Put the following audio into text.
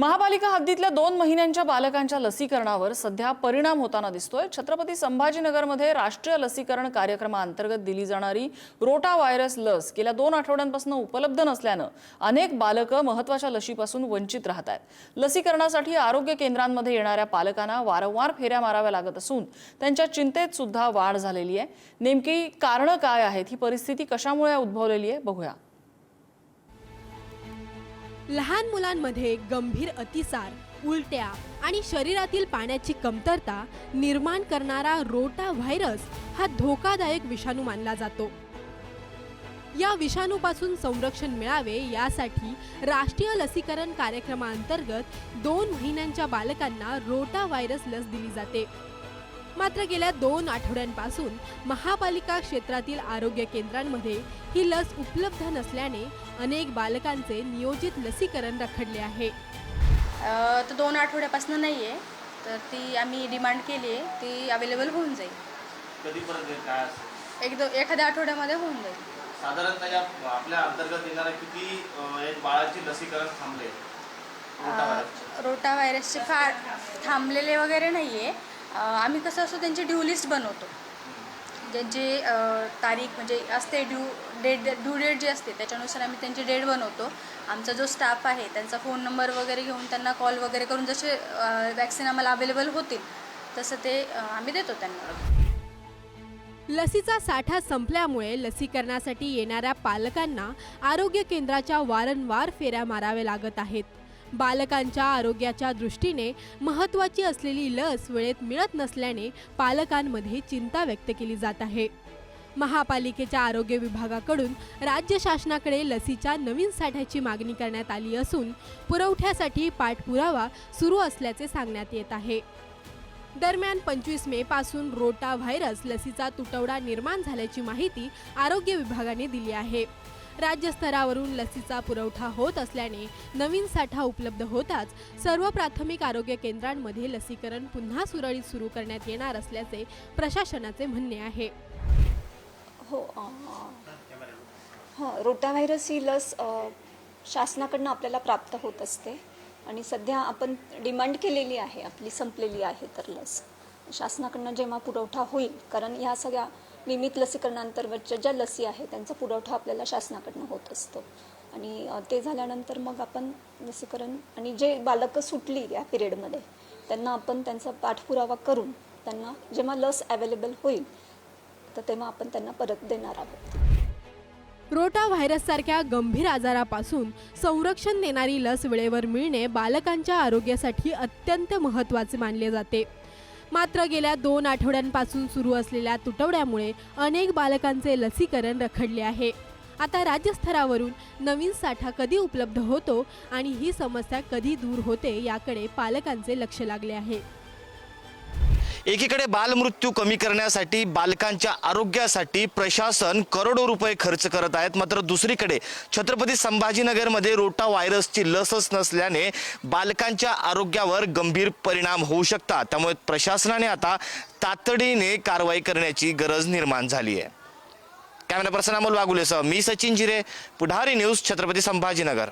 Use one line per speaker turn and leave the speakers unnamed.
महापालिका हद्दीतल्या 2 महिन्यांच्या बालकांच्या लसीकरणावर सध्या परिणाम होताना दिसतोय। छत्रपती संभाजीनगरमध्ये राष्ट्रीय लसीकरण कार्यक्रमाअंतर्गत दिली जाणारी रोटा व्हायरस लस गेल्या 2 आठवड्यांपासून उपलब्ध नसल्याने अनेक बालक महत्त्वाच्या लसीपासून वंचित राहत आहेत। लसीकरणासाठी आरोग्य केंद्रांमध्ये येणाऱ्या पालकांना वारंवार फेऱ्या माराव्या लागत असून त्यांच्या चिंतेत सुद्धा वाढ झालेली आहे। नेमकी कारणं काय आहेत, ही परिस्थिती कशामुळे उद्भवलेली आहे, बघूया।
लहान मुलांमध्ये गंभीर अतिसार, उलट्या आणि शरीरातील पाण्याची कमतरता निर्माण करणारा रोटा व्हायरस हा धोकादायक विषाणू मानला जातो। या विषाणूपासून संरक्षण मिळावे यासाठी राष्ट्रीय लसीकरण कार्यक्रमाअंतर्गत 2 महिन्यांच्या बालकांना रोटा व्हायरस लस दिली जाते। मात्र गेल्या 2 आठवड्यांपासून महापालिका क्षेत्रातील आरोग्य केंद्रांमध्ये ही लस उपलब्ध नसल्याने अनेक बालकांचे नियोजित लसीकरण रखडले आहे।
तर 2 आठवड्यापासून नाही आहे, तर ती आम्ही डिमांड केली आहे, ती अवेलेबल होऊन जाईल।
कधीपर्यंत काय असेल?
एखाद्या आठवड्यामध्ये होऊन जाईल।
साधारणतः या आपल्या अंतर्गत येणारे किती बाळाची लसीकरण थांबले?
रोटा व्हायरसचे फार थांबलेले वगैरे नाही आहे। आम्ही कसं असतो त्यांची ड्यू लिस्ट बनवतो, ज्यांची तारीख म्हणजे असते ड्यू डेट जी असते त्याच्यानुसार आम्ही त्यांची डेट बनवतो। आमचा जो स्टाफ आहे त्यांचा फोन नंबर वगैरे घेऊन त्यांना कॉल वगैरे करून जसे वॅक्सिन आम्हाला अवेलेबल होतील तसं ते आम्ही देतो त्यांना।
लसीचा साठा संपल्यामुळे लसीकरणासाठी येणाऱ्या पालकांना आरोग्य केंद्राच्या वारंवार फेऱ्या माराव्या लागत आहेत। बालकांच्या आरोग्याच्या दृष्टीने महत्त्वाची असलेली लस वेळेत मिळत नसल्याने पालकांमध्ये चिंता व्यक्त केली जात आहे। महापालिकेच्या आरोग्य विभागाकडून राज्य शासनाकडे लसीच्या नवीन साठ्याची मागणी करण्यात आली असून पुरवठ्यासाठी पाठपुरावा सुरू असल्याचे सांगण्यात येत आहे। दरम्यान 25 मे पासून रोटा व्हायरस लसीचा तुटवडा निर्माण झाल्याची माहिती आरोग्य विभागाने दिली आहे। राज्य स्तरावरून लसीचा पुरवठा होत असल्याने नवीन साठा उपलब्ध होताच सर्व प्राथमिक आरोग्य केंद्रांमध्ये लसीकरण पुन्हा सुरळीत सुरू करण्यात येणार असल्याचे प्रशासनाचे म्हणणे आहे।
रोटा व्हायरस ही लस शासनाकडून आपल्याला प्राप्त होत असते आणि सध्या आपण डिमांड केलेली आहे, आपली संपलेली आहे। तर लस शासनाकडून जेव्हा पुरवठा होईल, कारण ह्या सगळ्या नियमित लसीकरणांतर्गतच्या ज्या लसी आहे त्यांचा पुरवठा आपल्याला शासनाकडून होत असतो आणि ते झाल्यानंतर मग आपण लसीकरण आणि जे बालकं सुटली या पिरियडमध्ये त्यांना आपण त्यांचा पाठपुरावा करून त्यांना जेव्हा लस अवेलेबल होईल तर तेव्हा आपण त्यांना परत देणार आहोत।
रोटा व्हायरससारख्या गंभीर आजारापासून संरक्षण देणारी लस वेळेवर मिळणे बालकांच्या आरोग्यासाठी अत्यंत महत्त्वाचे मानले जाते। मात्र गेल्या 2 आठवड्यांपासून सुरू असलेल्या तुटवड्यामुळे अनेक बालकांचे लसीकरण रखडले आहे। आता राज्यस्तरावरून नवीन साठा कधी उपलब्ध होतो आणि ही समस्या कधी दूर होते याकडे पालकांचे लक्ष लागले आहे।
एकीकडे बालमृत्यू कमी करण्यासाठी बालकांच्या आरोग्यासाठी प्रशासन करोडो रुपये खर्च करत आहेत, मात्र दुसरीकडे छत्रपती संभाजीनगरमध्ये रोटा व्हायरसची लसच नसल्याने बालकांच्या आरोग्यावर गंभीर परिणाम होऊ शकतात। त्यामुळे प्रशासनाने आता तातडीने कारवाई करण्याची गरज निर्माण झाली आहे। कॅमेरा पर्सन अमोल वागुलेसह मी सचिन जिरे, पुढारी न्यूज, छत्रपती संभाजीनगर।